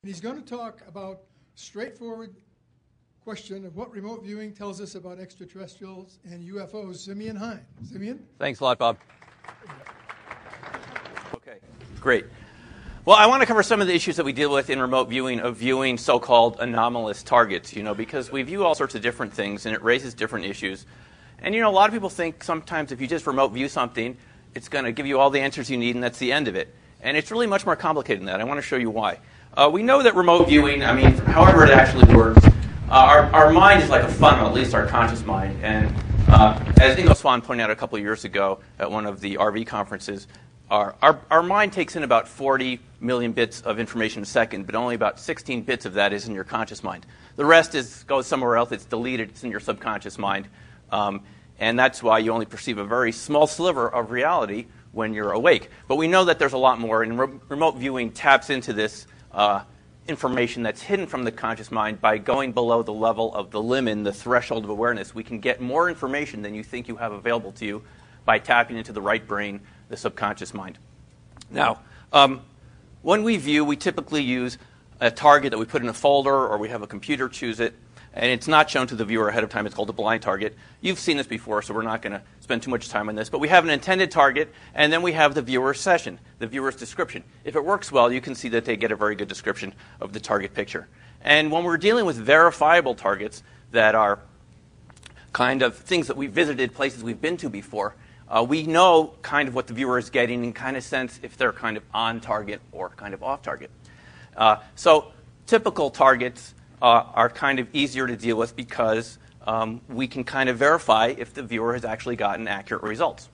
And he's going to talk about straightforward question of what remote viewing tells us about extraterrestrials and UFOs. Simeon Hein. Simeon? Thanks a lot, Bob. Okay, great. Well, I want to cover some of the issues that we deal with in remote viewing of viewing so-called anomalous targets, because we view all sorts of different things and it raises different issues. And, a lot of people think sometimes if you just remote view something, it's going to give you all the answers you need and that's the end of it. And it's really much more complicated than that. I want to show you why. We know that remote viewing, however it actually works, our mind is like a funnel, at least our conscious mind. And as Ingo Swann pointed out a couple of years ago at one of the RV conferences, our mind takes in about 40 million bits of information a second, but only about 16 bits of that is in your conscious mind. The rest goes somewhere else. It's deleted. It's in your subconscious mind. And that's why you only perceive a very small sliver of reality when you're awake. But we know that there's a lot more, and remote viewing taps into this information that's hidden from the conscious mind by going below the level of the limit, the threshold of awareness. We can get more information than you think you have available to you by tapping into the right brain, the subconscious mind. Now, when we view, we typically use a target that we put in a folder, or we have a computer choose it, and it's not shown to the viewer ahead of time. It's called a blind target. You've seen this before, so we're not going to spend too much time on this. But we have an intended target, and then we have the viewer's session, the viewer's description. If it works well, you can see that they get a very good description of the target picture. And when we're dealing with verifiable targets that are kind of things that we've visited, places we've been to before, we know kind of what the viewer is getting and kind of sense if they're kind of on target or kind of off target. So typical targets are kind of easier to deal with because we can kind of verify if the viewer has actually gotten accurate results.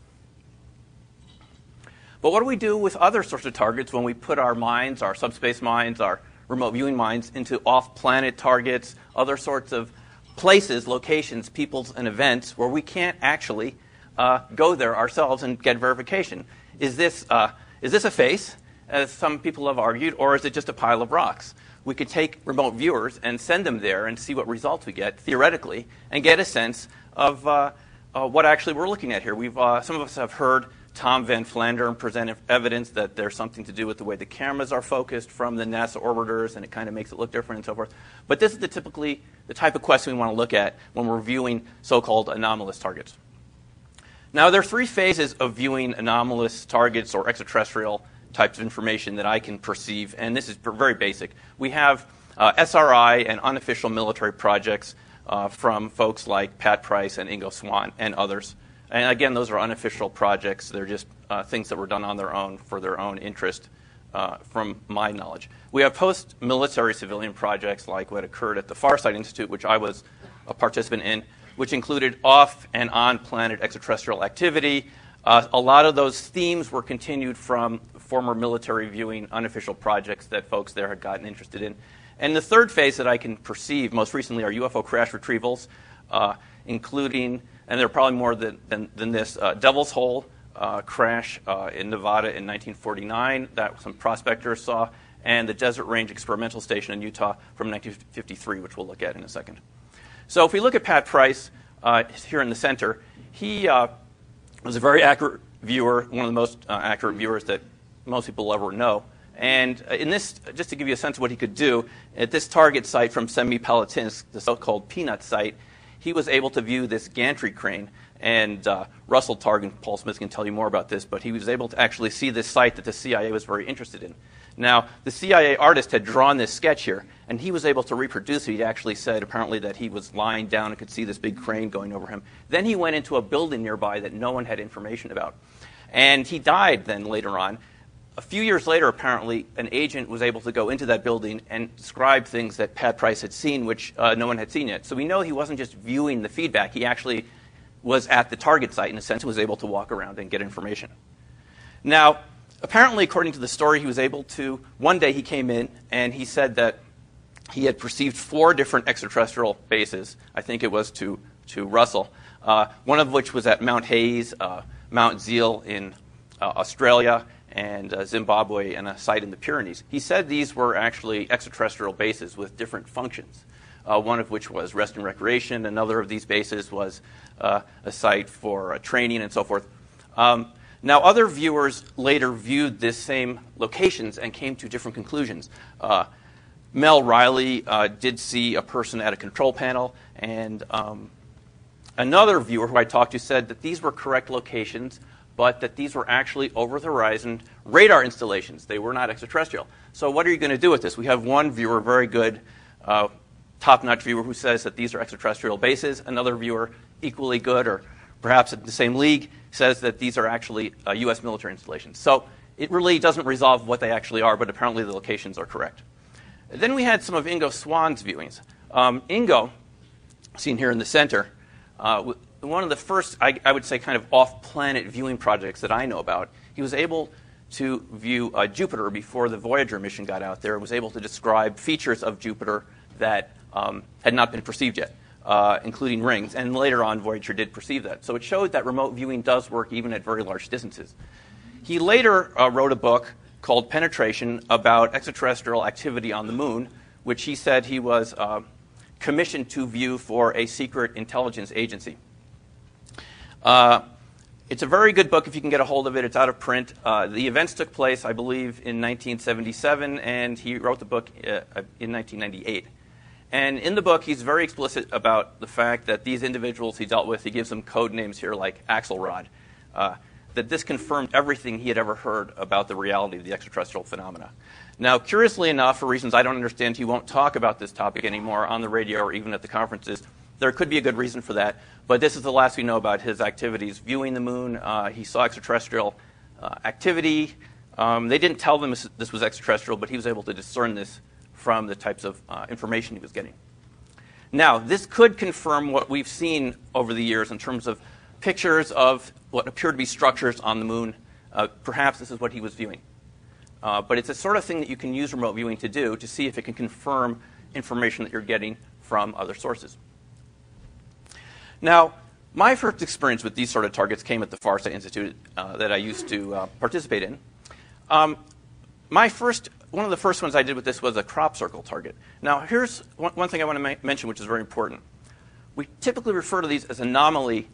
But what do we do with other sorts of targets when we put our minds, our subspace minds, our remote viewing minds into off-planet targets, other sorts of places, locations, peoples, and events where we can't actually go there ourselves and get verification? Is this a face, as some people have argued, or is it just a pile of rocks? We could take remote viewers and send them there and see what results we get, theoretically, and get a sense of what actually we're looking at here. Some of us have heard Tom Van Flandern present evidence that there's something to do with the way the cameras are focused from the NASA orbiters, and it kind of makes it look different and so forth. But this is typically the type of question we want to look at when we're viewing so-called anomalous targets. Now, there are three phases of viewing anomalous targets or extraterrestrial types of information that I can perceive, and this is very basic. We have SRI and unofficial military projects from folks like Pat Price and Ingo Swann and others. And again, those are unofficial projects. They're just things that were done on their own for their own interest, from my knowledge. We have post-military civilian projects like what occurred at the Farsight Institute, which I was a participant in, which included off and on-planet extraterrestrial activity. A lot of those themes were continued from former military viewing unofficial projects that folks there had gotten interested in. And the third phase that I can perceive most recently are UFO crash retrievals, including, and there are probably more than this, Devil's Hole crash in Nevada in 1949 that some prospectors saw, and the Desert Range Experimental Station in Utah from 1953, which we'll look at in a second. So if we look at Pat Price here in the center, he was a very accurate viewer, one of the most accurate viewers that most people will ever know. And in this, just to give you a sense of what he could do, at this target site from Semipalatinsk, the so-called Peanut site, he was able to view this gantry crane. And Russell Targ and Paul Smith can tell you more about this, but he was able to actually see this site that the CIA was very interested in. Now, the CIA artist had drawn this sketch here, and he was able to reproduce it. He actually said, apparently, that he was lying down and could see this big crane going over him. Then he went into a building nearby that no one had information about. And he died then later on. A few years later, apparently, an agent was able to go into that building and describe things that Pat Price had seen, which no one had seen yet. So we know he wasn't just viewing the feedback. He actually was at the target site, in a sense, and was able to walk around and get information. Now, apparently, according to the story, he was able to, one day he came in and he said that he had perceived 4 different extraterrestrial bases. I think it was to Russell, one of which was at Mount Hayes, Mount Zeal in Australia, and Zimbabwe, and a site in the Pyrenees. He said these were actually extraterrestrial bases with different functions, one of which was rest and recreation. Another of these bases was a site for training and so forth. Now, other viewers later viewed this same locations and came to different conclusions. Mel Riley did see a person at a control panel, and another viewer who I talked to said that these were correct locations, but that these were actually over-the-horizon radar installations. They were not extraterrestrial. So what are you going to do with this? We have one viewer, very good, top-notch viewer, who says that these are extraterrestrial bases. Another viewer, equally good, or perhaps in the same league, says that ththese are actually U.S. military installations. So it really doesn't resolve what they actually are, but apparently the locations are correct. Then we had some of Ingo Swann's viewings. Ingo, seen here in the center, one of the first, I would say, kind of off-planet viewing projects that I know about. He was able to view Jupiter before the Voyager mission got out there, was able to describe features of Jupiter that had not been perceived yet, including rings. And later on, Voyager did perceive that. So it showed that remote viewing does work even at very large distances. He later wrote a book called Penetration about extraterrestrial activity on the moon, which he said he was commissioned to view for a secret intelligence agency. It's a very good book if you can get a hold of it. It's out of print. The events took place, I believe, in 1977, and he wrote the book in 1998. And in the book, he's very explicit about the fact that these individuals he dealt with, he gives them code names here like Axelrod, that this confirmed everything he had ever heard about the reality of the extraterrestrial phenomena. Now, curiously enough, for reasons I don't understand, he won't talk about this topic anymore on the radio or even at the conferences. There could be a good reason for that, but this is the last we know about his activities viewing the moon. He saw extraterrestrial activity. They didn't tell him this was extraterrestrial, but he was able to discern this from the types of information he was getting. Now, this could confirm what we've seen over the years in terms of pictures of what appear to be structures on the moon. Perhaps this is what he was viewing. But it's a sort of thing that you can use remote viewing to do to see if it can confirm information that you're getting from other sources. Now, my first experience with these sort of targets came at the Farsight Institute that I used to participate in. One of the first ones I did with this was a crop circle target. Now, here's one thing I want to mention, which is very important. We typically refer to these as anomaly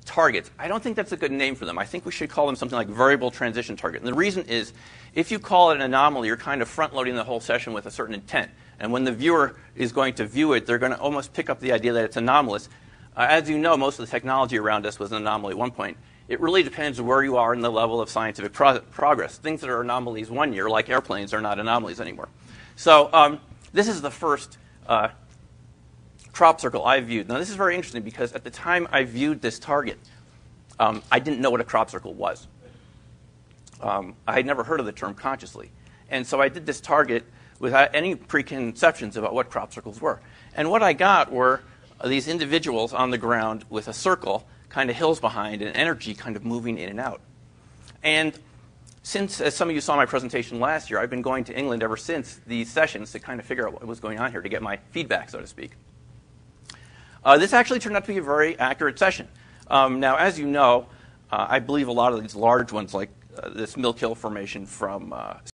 targets. I don't think that's a good name for them. I think we should call them something like variable transition target. And the reason is, if you call it an anomaly, you're kind of front-loading the whole session with a certain intent. And when the viewer is going to view it, they're going to almost pick up the idea that it's anomalous. As you know, most of the technology around us was an anomaly at one point. It really depends where you are in the level of scientific progress. Things that are anomalies 1 year, like airplanes, are not anomalies anymore. So this is the first crop circle I viewed. Now, this is very interesting because at the time I viewed this target, I didn't know what a crop circle was. I had never heard of the term consciously. And so I did this target without any preconceptions about what crop circles were. And what I got were these individuals on the ground with a circle, kind of hills behind, and energy kind of moving in and out. And since, as some of you saw my presentation last year, I've been going to England ever since these sessions to kind of figure out what was going on here, to get my feedback, so to speak. This actually turned out to be a very accurate session. Now, as you know, I believe a lot of these large ones, like this Milk Hill Formation from